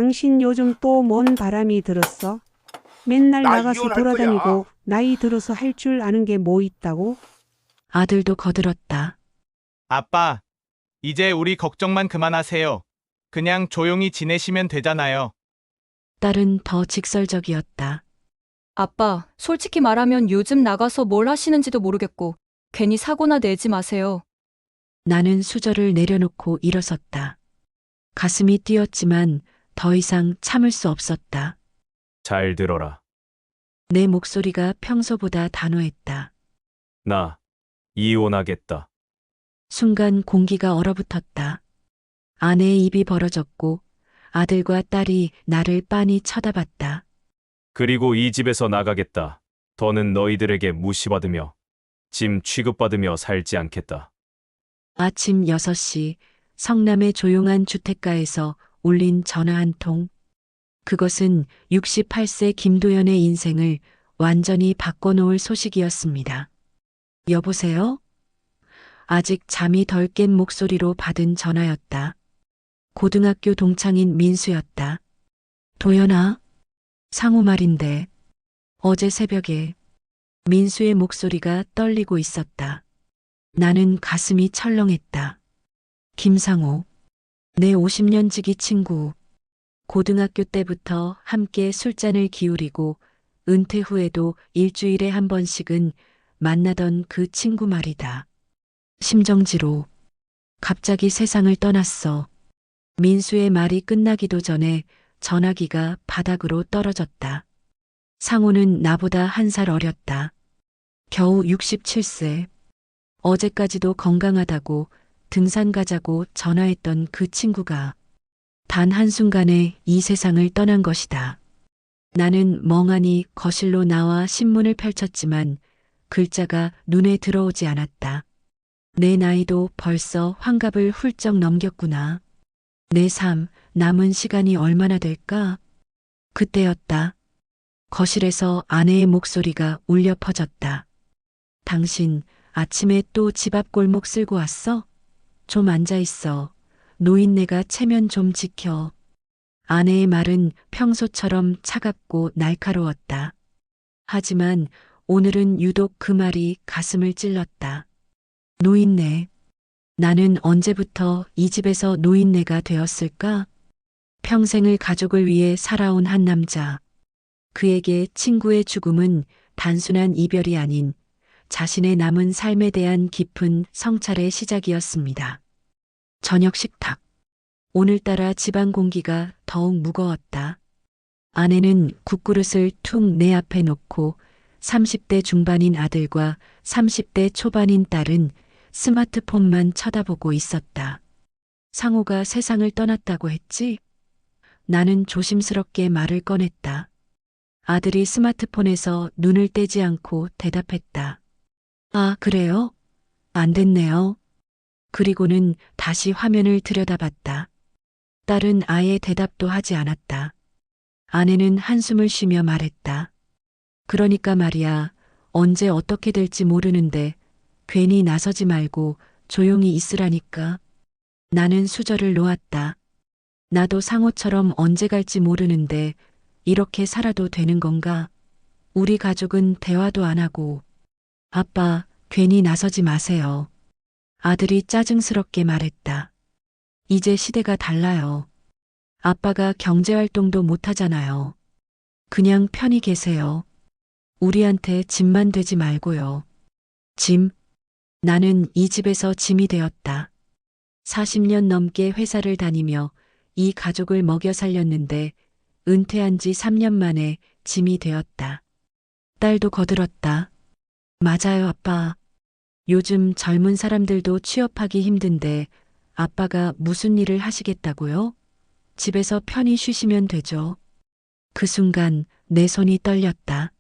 당신 요즘 또 뭔 바람이 들었어? 맨날 나 나가서 이혼할 돌아다니고 거야. 나이 들어서 할 줄 아는 게 뭐 있다고? 아들도 거들었다. 아빠, 이제 우리 걱정만 그만하세요. 그냥 조용히 지내시면 되잖아요. 딸은 더 직설적이었다. 아빠, 솔직히 말하면 요즘 나가서 뭘 하시는지도 모르겠고, 괜히 사고나 내지 마세요. 나는 수저를 내려놓고 일어섰다. 가슴이 뛰었지만 더 이상 참을 수 없었다. 잘 들어라. 내 목소리가 평소보다 단호했다. 나 이혼하겠다. 순간 공기가 얼어붙었다. 아내의 입이 벌어졌고 아들과 딸이 나를 빤히 쳐다봤다. 그리고 이 집에서 나가겠다. 더는 너희들에게 무시받으며 짐 취급받으며 살지 않겠다. 아침 6시 성남의 조용한 주택가에서 울린 전화 한 통. 그것은 68세 김도연의 인생을 완전히 바꿔놓을 소식이었습니다. 여보세요? 아직 잠이 덜 깬 목소리로 받은 전화였다. 고등학교 동창인 민수였다. 도연아, 상우 말인데 어제 새벽에 민수의 목소리가 떨리고 있었다. 나는 가슴이 철렁했다. 김상우, 내 50년 지기 친구. 고등학교 때부터 함께 술잔을 기울이고 은퇴 후에도 일주일에 한 번씩은 만나던 그 친구 말이다. 심정지로 갑자기 세상을 떠났어. 민수의 말이 끝나기도 전에 전화기가 바닥으로 떨어졌다. 상호는 나보다 1살 어렸다. 겨우 67세. 어제까지도 건강하다고 등산 가자고 전화했던 그 친구가 단 한순간에 이 세상을 떠난 것이다. 나는 멍하니 거실로 나와 신문을 펼쳤지만 글자가 눈에 들어오지 않았다. 내 나이도 벌써 환갑을 훌쩍 넘겼구나. 내 삶, 남은 시간이 얼마나 될까? 그때였다. 거실에서 아내의 목소리가 울려 퍼졌다. 당신 아침에 또 집 앞 골목 쓸고 왔어? 좀 앉아있어. 노인네가 체면 좀 지켜. 아내의 말은 평소처럼 차갑고 날카로웠다. 하지만 오늘은 유독 그 말이 가슴을 찔렀다. 노인네. 나는 언제부터 이 집에서 노인네가 되었을까? 평생을 가족을 위해 살아온 한 남자. 그에게 친구의 죽음은 단순한 이별이 아닌 자신의 남은 삶에 대한 깊은 성찰의 시작이었습니다. 저녁 식탁. 오늘따라 집안 공기가 더욱 무거웠다. 아내는 국그릇을 툭 내 앞에 놓고 30대 중반인 아들과 30대 초반인 딸은 스마트폰만 쳐다보고 있었다. 상호가 세상을 떠났다고 했지? 나는 조심스럽게 말을 꺼냈다. 아들이 스마트폰에서 눈을 떼지 않고 대답했다. 아, 그래요? 안 됐네요. 그리고는 다시 화면을 들여다봤다. 딸은 아예 대답도 하지 않았다. 아내는 한숨을 쉬며 말했다. 그러니까 말이야, 언제 어떻게 될지 모르는데 괜히 나서지 말고 조용히 있으라니까. 나는 수저를 놓았다. 나도 상호처럼 언제 갈지 모르는데 이렇게 살아도 되는 건가? 우리 가족은 대화도 안 하고. 아빠, 괜히 나서지 마세요. 아들이 짜증스럽게 말했다. 이제 시대가 달라요. 아빠가 경제활동도 못하잖아요. 그냥 편히 계세요. 우리한테 짐만 되지 말고요. 짐? 나는 이 집에서 짐이 되었다. 40년 넘게 회사를 다니며 이 가족을 먹여 살렸는데 은퇴한 지 3년 만에 짐이 되었다. 딸도 거들었다. 맞아요, 아빠. 요즘 젊은 사람들도 취업하기 힘든데 아빠가 무슨 일을 하시겠다고요? 집에서 편히 쉬시면 되죠. 그 순간 내 손이 떨렸다.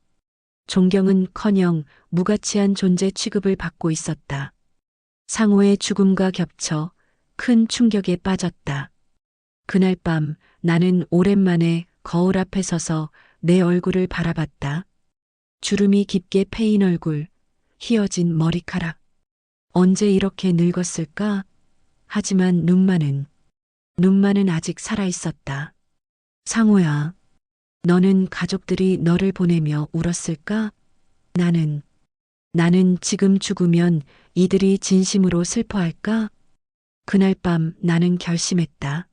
존경은커녕 무가치한 존재 취급을 받고 있었다. 상호의 죽음과 겹쳐 큰 충격에 빠졌다. 그날 밤 나는 오랜만에 거울 앞에 서서 내 얼굴을 바라봤다. 주름이 깊게 패인 얼굴, 휘어진 머리카락. 언제 이렇게 늙었을까? 하지만 눈만은 아직 살아있었다. 상호야, 너는 가족들이 너를 보내며 울었을까? 나는 지금 죽으면 이들이 진심으로 슬퍼할까? 그날 밤 나는 결심했다.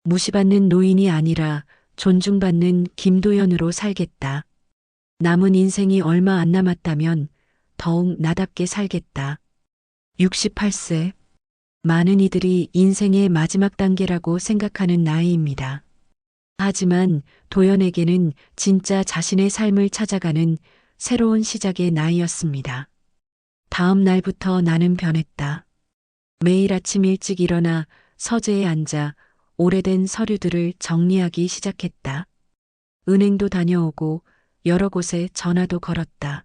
무시받는 노인이 아니라 존중받는 김도연으로 살겠다. 남은 인생이 얼마 안 남았다면 더욱 나답게 살겠다. 68세. 많은 이들이 인생의 마지막 단계라고 생각하는 나이입니다. 하지만 도연에게는 진짜 자신의 삶을 찾아가는 새로운 시작의 나이였습니다. 다음 날부터 나는 변했다. 매일 아침 일찍 일어나 서재에 앉아 오래된 서류들을 정리하기 시작했다. 은행도 다녀오고 여러 곳에 전화도 걸었다.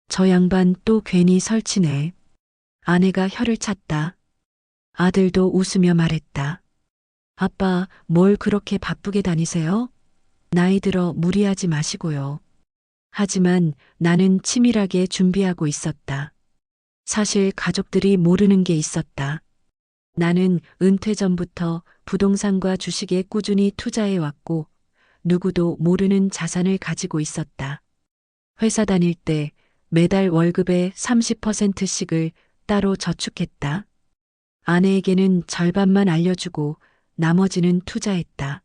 저 양반 또 괜히 설치네. 아내가 혀를 찼다. 아들도 웃으며 말했다. 아빠, 뭘 그렇게 바쁘게 다니세요? 나이 들어 무리하지 마시고요. 하지만 나는 치밀하게 준비하고 있었다. 사실 가족들이 모르는 게 있었다. 나는 은퇴 전부터 부동산과 주식에 꾸준히 투자해 왔고 누구도 모르는 자산을 가지고 있었다. 회사 다닐 때 매달 월급의 30%씩을 따로 저축했다. 아내에게는 절반만 알려주고 나머지는 투자했다.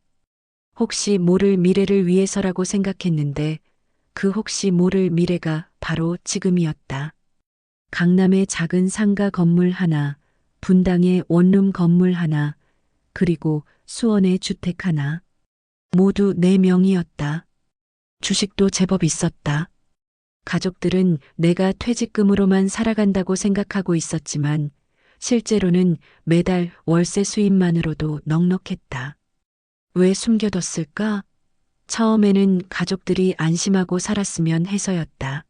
혹시 모를 미래를 위해서라고 생각했는데 그 혹시 모를 미래가 바로 지금이었다. 강남의 작은 상가 건물 하나, 분당의 원룸 건물 하나, 그리고 수원의 주택 하나. 모두 내 명의였다. 주식도 제법 있었다. 가족들은 내가 퇴직금으로만 살아간다고 생각하고 있었지만 실제로는 매달 월세 수입만으로도 넉넉했다. 왜 숨겨뒀을까? 처음에는 가족들이 안심하고 살았으면 해서였다.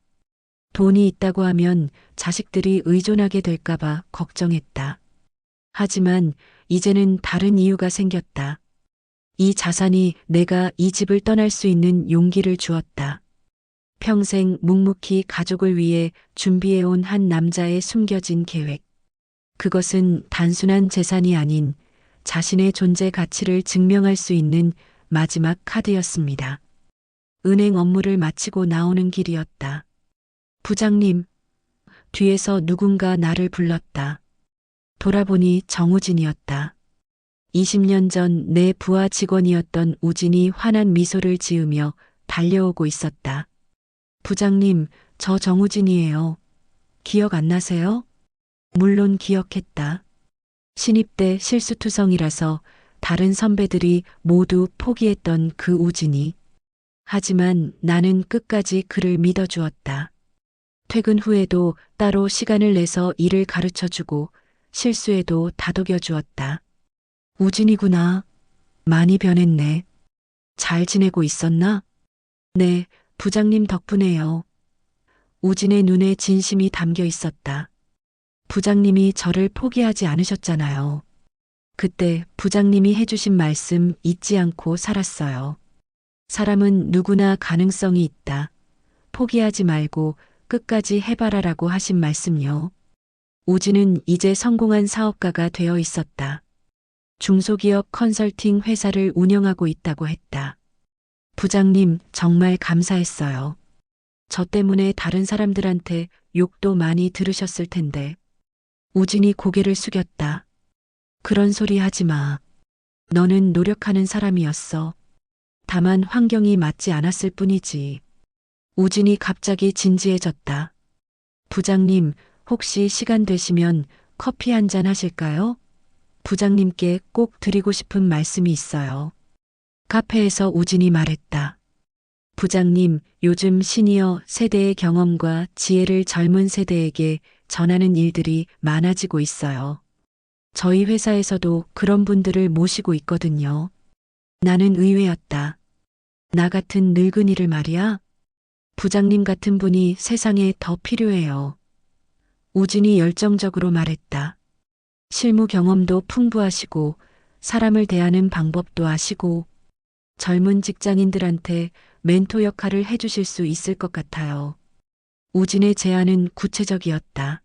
돈이 있다고 하면 자식들이 의존하게 될까봐 걱정했다. 하지만 이제는 다른 이유가 생겼다. 이 자산이 내가 이 집을 떠날 수 있는 용기를 주었다. 평생 묵묵히 가족을 위해 준비해온 한 남자의 숨겨진 계획. 그것은 단순한 재산이 아닌 자신의 존재 가치를 증명할 수 있는 마지막 카드였습니다. 은행 업무를 마치고 나오는 길이었다. 부장님, 뒤에서 누군가 나를 불렀다. 돌아보니 정우진이었다. 20년 전 내 부하 직원이었던 우진이 환한 미소를 지으며 달려오고 있었다. 부장님, 저 정우진이에요. 기억 안 나세요? 물론 기억했다. 신입 때 실수투성이라서 다른 선배들이 모두 포기했던 그 우진이. 하지만 나는 끝까지 그를 믿어주었다. 퇴근 후에도 따로 시간을 내서 일을 가르쳐주고 실수에도 다독여 주었다. 우진이구나. 많이 변했네. 잘 지내고 있었나? 네, 부장님 덕분에요. 우진의 눈에 진심이 담겨 있었다. 부장님이 저를 포기하지 않으셨잖아요. 그때 부장님이 해주신 말씀 잊지 않고 살았어요. 사람은 누구나 가능성이 있다. 포기하지 말고 끝까지 해봐라라고 하신 말씀요. 우진은 이제 성공한 사업가가 되어 있었다. 중소기업 컨설팅 회사를 운영하고 있다고 했다. 부장님, 정말 감사했어요. 저 때문에 다른 사람들한테 욕도 많이 들으셨을 텐데. 우진이 고개를 숙였다. 그런 소리 하지 마. 너는 노력하는 사람이었어. 다만 환경이 맞지 않았을 뿐이지. 우진이 갑자기 진지해졌다. 부장님, 혹시 시간 되시면 커피 한 잔 하실까요? 부장님께 꼭 드리고 싶은 말씀이 있어요. 카페에서 우진이 말했다. 부장님, 요즘 시니어 세대의 경험과 지혜를 젊은 세대에게 전하는 일들이 많아지고 있어요. 저희 회사에서도 그런 분들을 모시고 있거든요. 나는 의외였다. 나 같은 늙은이를 말이야. 부장님 같은 분이 세상에 더 필요해요. 우진이 열정적으로 말했다. 실무 경험도 풍부하시고 사람을 대하는 방법도 아시고 젊은 직장인들한테 멘토 역할을 해주실 수 있을 것 같아요. 우진의 제안은 구체적이었다.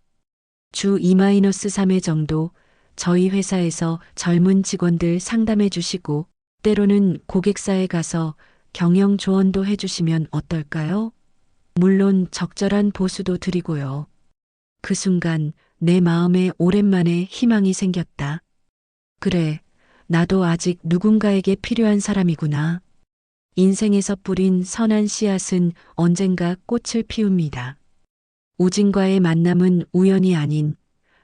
주 2-3회 정도 저희 회사에서 젊은 직원들 상담해 주시고 때로는 고객사에 가서 경영 조언도 해주시면 어떨까요? 물론 적절한 보수도 드리고요. 그 순간 내 마음에 오랜만에 희망이 생겼다. 그래, 나도 아직 누군가에게 필요한 사람이구나. 인생에서 뿌린 선한 씨앗은 언젠가 꽃을 피웁니다. 우진과의 만남은 우연이 아닌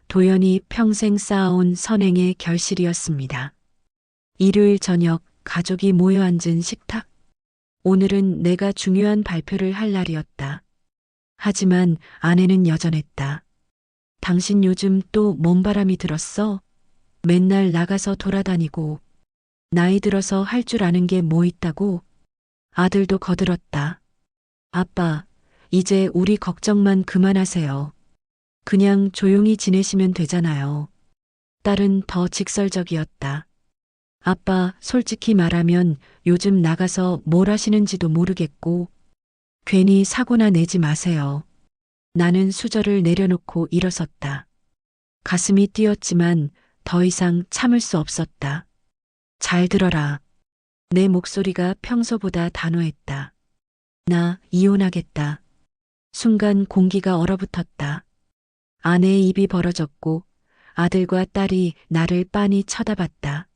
도연히 평생 쌓아온 선행의 결실이었습니다. 일요일 저녁 가족이 모여 앉은 식탁. 오늘은 내가 중요한 발표를 할 날이었다. 하지만 아내는 여전했다. 당신 요즘 또 몸바람이 들었어? 맨날 나가서 돌아다니고 나이 들어서 할 줄 아는 게 뭐 있다고? 아들도 거들었다. 아빠, 이제 우리 걱정만 그만하세요. 그냥 조용히 지내시면 되잖아요. 딸은 더 직설적이었다. 아빠, 솔직히 말하면 요즘 나가서 뭘 하시는지도 모르겠고 괜히 사고나 내지 마세요. 나는 수저를 내려놓고 일어섰다. 가슴이 뛰었지만 더 이상 참을 수 없었다. 잘 들어라. 내 목소리가 평소보다 단호했다. 나 이혼하겠다. 순간 공기가 얼어붙었다. 아내의 입이 벌어졌고 아들과 딸이 나를 빤히 쳐다봤다.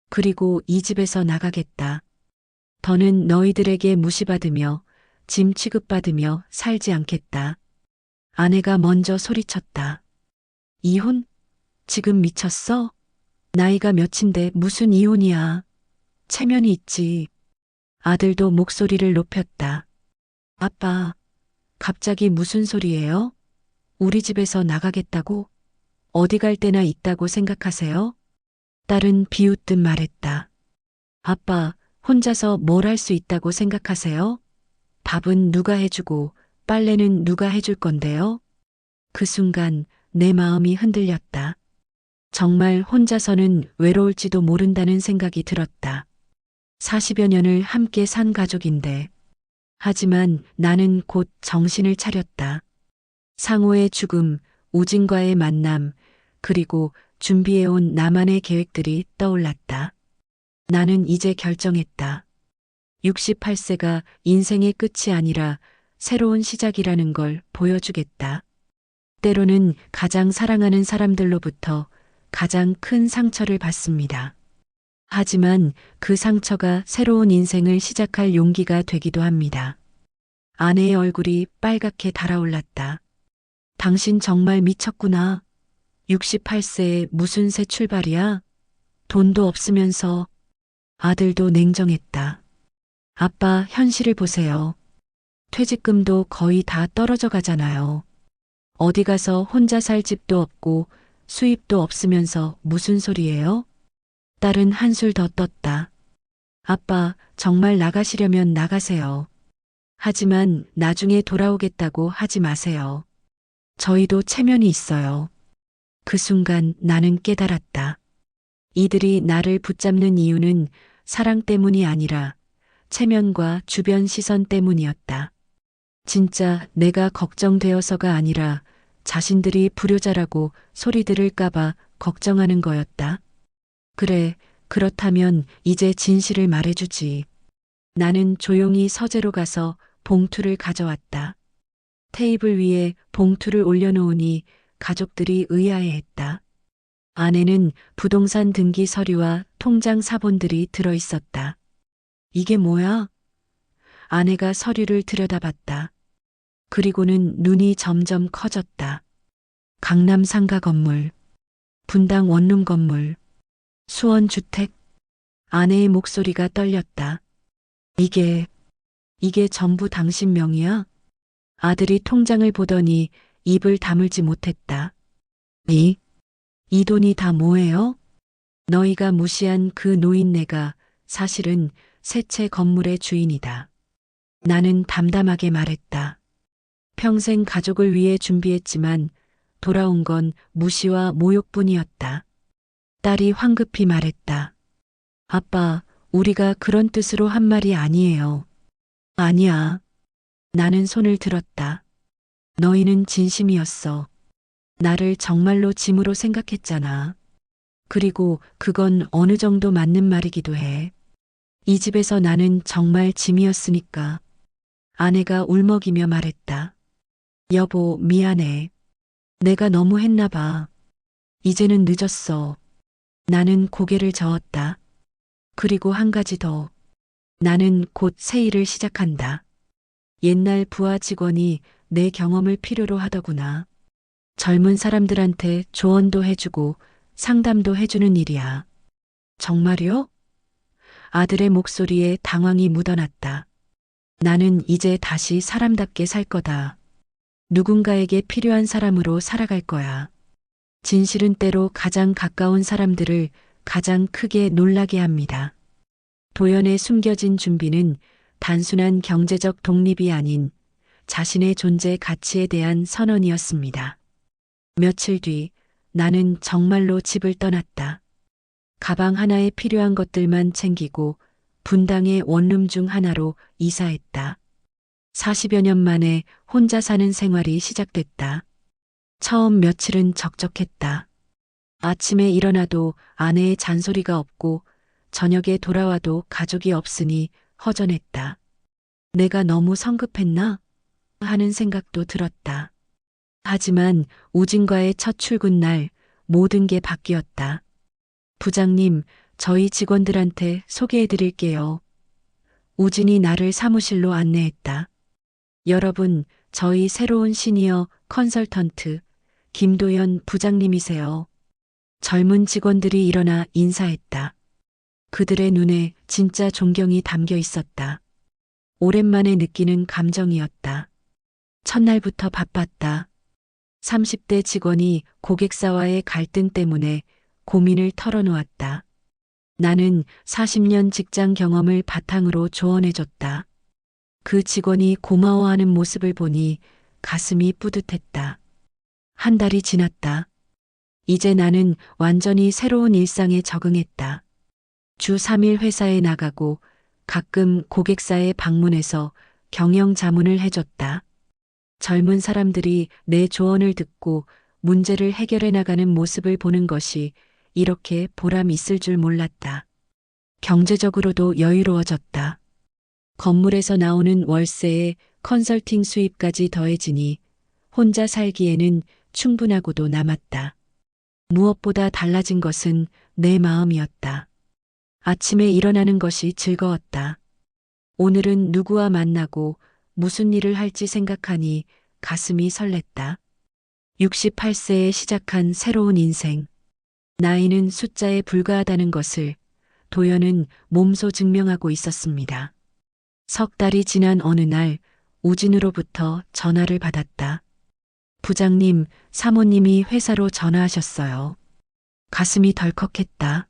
그리고 이 집에서 나가겠다. 더는 너희들에게 무시받으며 짐 취급받으며 살지 않겠다. 아내가 먼저 소리쳤다. 이혼? 지금 미쳤어? 나이가 몇인데 무슨 이혼이야. 체면이 있지. 아들도 목소리를 높였다. 아빠, 갑자기 무슨 소리예요? 우리 집에서 나가겠다고? 어디 갈 데나 있다고 생각하세요? 딸은 비웃듯 말했다. 아빠, 혼자서 뭘 할 수 있다고 생각하세요? 밥은 누가 해주고 빨래는 누가 해줄 건데요? 그 순간 내 마음이 흔들렸다. 정말 혼자서는 외로울지도 모른다는 생각이 들었다. 40여 년을 함께 산 가족인데. 하지만 나는 곧 정신을 차렸다. 상호의 죽음, 우진과의 만남, 그리고 준비해온 나만의 계획들이 떠올랐다. 나는 이제 결정했다. 68세가 인생의 끝이 아니라 새로운 시작이라는 걸 보여주겠다. 때로는 가장 사랑하는 사람들로부터 가장 큰 상처를 받습니다. 하지만 그 상처가 새로운 인생을 시작할 용기가 되기도 합니다. 아내의 얼굴이 빨갛게 달아올랐다. 당신 정말 미쳤구나. 68세에 무슨 새 출발이야? 돈도 없으면서. 아들도 냉정했다. 아빠, 현실을 보세요. 퇴직금도 거의 다 떨어져 가잖아요. 어디 가서 혼자 살 집도 없고 수입도 없으면서 무슨 소리예요? 딸은 한술 더 떴다. 아빠, 정말 나가시려면 나가세요. 하지만 나중에 돌아오겠다고 하지 마세요. 저희도 체면이 있어요. 그 순간 나는 깨달았다. 이들이 나를 붙잡는 이유는 사랑 때문이 아니라 체면과 주변 시선 때문이었다. 진짜 내가 걱정되어서가 아니라 자신들이 불효자라고 소리 들을까봐 걱정하는 거였다. 그래, 그렇다면 이제 진실을 말해주지. 나는 조용히 서재로 가서 봉투를 가져왔다. 테이블 위에 봉투를 올려놓으니 가족들이 의아해했다. 안에는 부동산 등기 서류와 통장 사본들이 들어있었다. 이게 뭐야? 아내가 서류를 들여다봤다. 그리고는 눈이 점점 커졌다. 강남 상가 건물, 분당 원룸 건물, 수원 주택. 아내의 목소리가 떨렸다. 이게 전부 당신 명의야? 아들이 통장을 보더니 입을 다물지 못했다. 이 돈이 다 뭐예요? 너희가 무시한 그 노인네가 사실은 새 채 건물의 주인이다. 나는 담담하게 말했다. 평생 가족을 위해 준비했지만 돌아온 건 무시와 모욕뿐이었다. 딸이 황급히 말했다. 아빠, 우리가 그런 뜻으로 한 말이 아니에요. 아니야. 나는 손을 들었다. 너희는 진심이었어. 나를 정말로 짐으로 생각했잖아. 그리고 그건 어느 정도 맞는 말이기도 해. 이 집에서 나는 정말 짐이었으니까. 아내가 울먹이며 말했다. 여보, 미안해. 내가 너무 했나 봐. 이제는 늦었어. 나는 고개를 저었다. 그리고 한 가지 더. 나는 곧 새 일을 시작한다. 옛날 부하 직원이 내 경험을 필요로 하더구나. 젊은 사람들한테 조언도 해주고 상담도 해주는 일이야. 정말요? 아들의 목소리에 당황이 묻어났다. 나는 이제 다시 사람답게 살 거다. 누군가에게 필요한 사람으로 살아갈 거야. 진실은 때로 가장 가까운 사람들을 가장 크게 놀라게 합니다. 도연의 숨겨진 준비는 단순한 경제적 독립이 아닌 자신의 존재 가치에 대한 선언이었습니다. 며칠 뒤 나는 정말로 집을 떠났다. 가방 하나에 필요한 것들만 챙기고 분당의 원룸 중 하나로 이사했다. 40여 년 만에 혼자 사는 생활이 시작됐다. 처음 며칠은 적적했다. 아침에 일어나도 아내의 잔소리가 없고 저녁에 돌아와도 가족이 없으니 허전했다. 내가 너무 성급했나? 하는 생각도 들었다. 하지만 우진과의 첫 출근 날 모든 게 바뀌었다. 부장님, 저희 직원들한테 소개해 드릴게요. 우진이 나를 사무실로 안내했다. 여러분, 저희 새로운 시니어 컨설턴트 김도연 부장님이세요. 젊은 직원들이 일어나 인사했다. 그들의 눈에 진짜 존경이 담겨 있었다. 오랜만에 느끼는 감정이었다. 첫날부터 바빴다. 30대 직원이 고객사와의 갈등 때문에 고민을 털어놓았다. 나는 40년 직장 경험을 바탕으로 조언해줬다. 그 직원이 고마워하는 모습을 보니 가슴이 뿌듯했다. 한 달이 지났다. 이제 나는 완전히 새로운 일상에 적응했다. 주 3일 회사에 나가고 가끔 고객사에 방문해서 경영 자문을 해줬다. 젊은 사람들이 내 조언을 듣고 문제를 해결해 나가는 모습을 보는 것이 이렇게 보람 있을 줄 몰랐다. 경제적으로도 여유로워졌다. 건물에서 나오는 월세에 컨설팅 수입까지 더해지니 혼자 살기에는 충분하고도 남았다. 무엇보다 달라진 것은 내 마음이었다. 아침에 일어나는 것이 즐거웠다. 오늘은 누구와 만나고 무슨 일을 할지 생각하니 가슴이 설렜다. 68세에 시작한 새로운 인생. 나이는 숫자에 불과하다는 것을 도연은 몸소 증명하고 있었습니다. 석 달이 지난 어느 날 우진으로부터 전화를 받았다. 부장님, 사모님이 회사로 전화하셨어요. 가슴이 덜컥했다.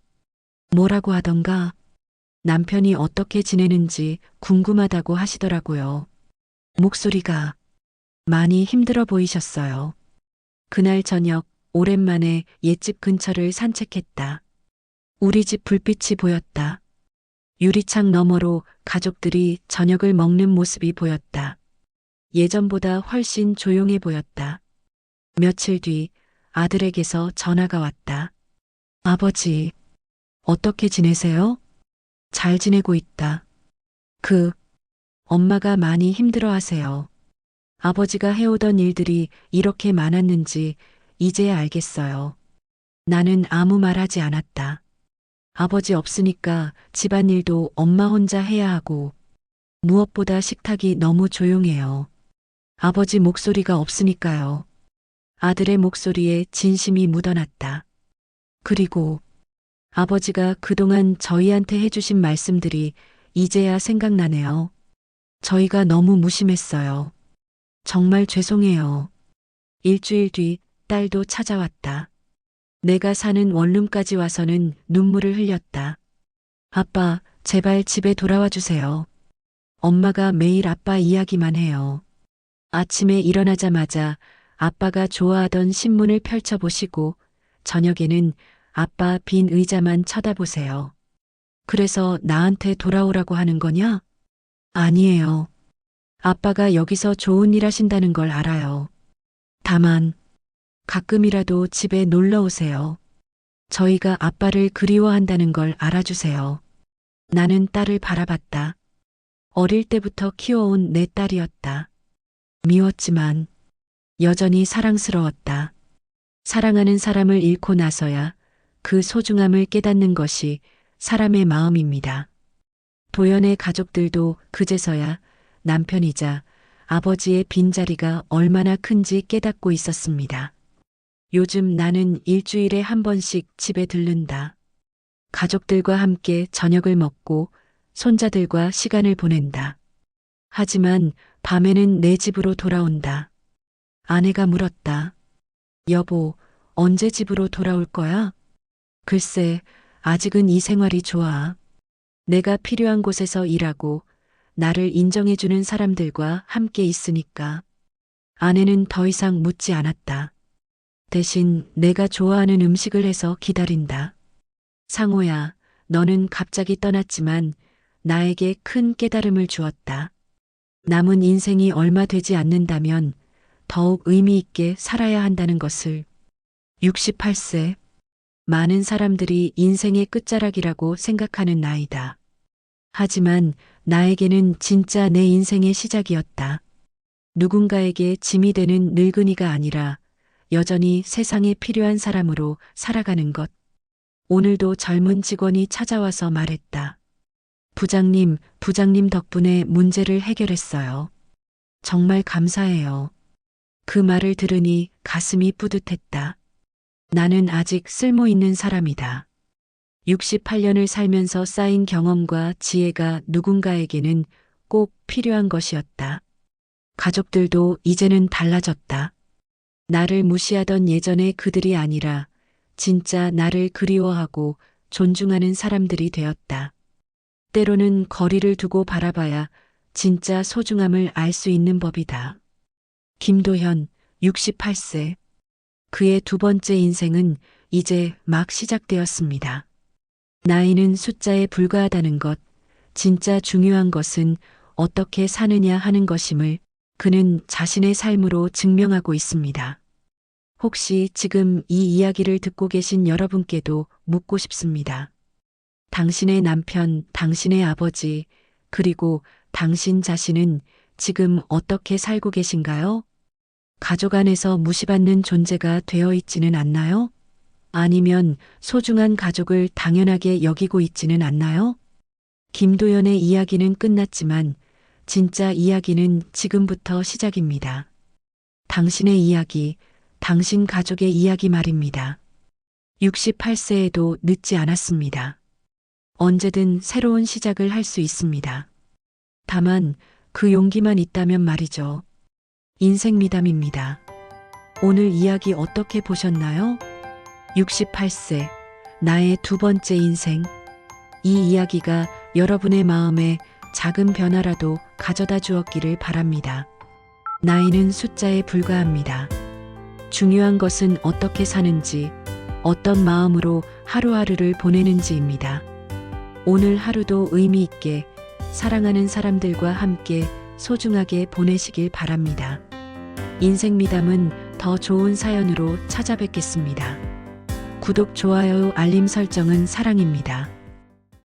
뭐라고 하던가? 남편이 어떻게 지내는지 궁금하다고 하시더라고요. 목소리가 많이 힘들어 보이셨어요. 그날 저녁 오랜만에 옛집 근처를 산책했다. 우리 집 불빛이 보였다. 유리창 너머로 가족들이 저녁을 먹는 모습이 보였다. 예전보다 훨씬 조용해 보였다. 며칠 뒤 아들에게서 전화가 왔다. 아버지, 어떻게 지내세요? 잘 지내고 있다. 엄마가 많이 힘들어 하세요. 아버지가 해오던 일들이 이렇게 많았는지 이제야 알겠어요. 나는 아무 말 하지 않았다. 아버지 없으니까 집안일도 엄마 혼자 해야 하고 무엇보다 식탁이 너무 조용해요. 아버지 목소리가 없으니까요. 아들의 목소리에 진심이 묻어났다. 그리고 아버지가 그동안 저희한테 해주신 말씀들이 이제야 생각나네요. 저희가 너무 무심했어요. 정말 죄송해요. 일주일 뒤 딸도 찾아왔다. 내가 사는 원룸까지 와서는 눈물을 흘렸다. 아빠, 제발 집에 돌아와 주세요. 엄마가 매일 아빠 이야기만 해요. 아침에 일어나자마자 아빠가 좋아하던 신문을 펼쳐보시고 저녁에는 아빠 빈 의자만 쳐다보세요. 그래서 나한테 돌아오라고 하는 거냐? 아니에요. 아빠가 여기서 좋은 일 하신다는 걸 알아요. 다만 가끔이라도 집에 놀러 오세요. 저희가 아빠를 그리워한다는 걸 알아주세요. 나는 딸을 바라봤다. 어릴 때부터 키워온 내 딸이었다. 미웠지만 여전히 사랑스러웠다. 사랑하는 사람을 잃고 나서야 그 소중함을 깨닫는 것이 사람의 마음입니다. 도연의 가족들도 그제서야 남편이자 아버지의 빈자리가 얼마나 큰지 깨닫고 있었습니다. 요즘 나는 일주일에 한 번씩 집에 들른다. 가족들과 함께 저녁을 먹고 손자들과 시간을 보낸다. 하지만 밤에는 내 집으로 돌아온다. 아내가 물었다. 여보, 언제 집으로 돌아올 거야? 글쎄, 아직은 이 생활이 좋아. 내가 필요한 곳에서 일하고 나를 인정해주는 사람들과 함께 있으니까. 아내는 더 이상 묻지 않았다. 대신 내가 좋아하는 음식을 해서 기다린다. 상호야, 너는 갑자기 떠났지만 나에게 큰 깨달음을 주었다. 남은 인생이 얼마 되지 않는다면 더욱 의미 있게 살아야 한다는 것을. 68세. 많은 사람들이 인생의 끝자락이라고 생각하는 나이다. 하지만 나에게는 진짜 내 인생의 시작이었다. 누군가에게 짐이 되는 늙은이가 아니라 여전히 세상에 필요한 사람으로 살아가는 것. 오늘도 젊은 직원이 찾아와서 말했다. 부장님 덕분에 문제를 해결했어요. 정말 감사해요. 그 말을 들으니 가슴이 뿌듯했다. 나는 아직 쓸모 있는 사람이다. 68년을 살면서 쌓인 경험과 지혜가 누군가에게는 꼭 필요한 것이었다. 가족들도 이제는 달라졌다. 나를 무시하던 예전의 그들이 아니라 진짜 나를 그리워하고 존중하는 사람들이 되었다. 때로는 거리를 두고 바라봐야 진짜 소중함을 알 수 있는 법이다. 김도현, 68세. 그의 두 번째 인생은 이제 막 시작되었습니다. 나이는 숫자에 불과하다는 것, 진짜 중요한 것은 어떻게 사느냐 하는 것임을 그는 자신의 삶으로 증명하고 있습니다. 혹시 지금 이 이야기를 듣고 계신 여러분께도 묻고 싶습니다. 당신의 남편, 당신의 아버지, 그리고 당신 자신은 지금 어떻게 살고 계신가요? 가족 안에서 무시받는 존재가 되어 있지는 않나요? 아니면 소중한 가족을 당연하게 여기고 있지는 않나요? 김도연의 이야기는 끝났지만 진짜 이야기는 지금부터 시작입니다. 당신의 이야기, 당신 가족의 이야기 말입니다. 68세에도 늦지 않았습니다. 언제든 새로운 시작을 할 수 있습니다. 다만 그 용기만 있다면 말이죠. 인생 미담입니다. 오늘 이야기 어떻게 보셨나요? 68세, 나의 두 번째 인생. 이 이야기가 여러분의 마음에 작은 변화라도 가져다 주었기를 바랍니다. 나이는 숫자에 불과합니다. 중요한 것은 어떻게 사는지, 어떤 마음으로 하루하루를 보내는지입니다. 오늘 하루도 의미 있게 사랑하는 사람들과 함께 소중하게 보내시길 바랍니다. 인생 미담은 더 좋은 사연으로 찾아뵙겠습니다. 구독, 좋아요, 알림 설정은 사랑입니다.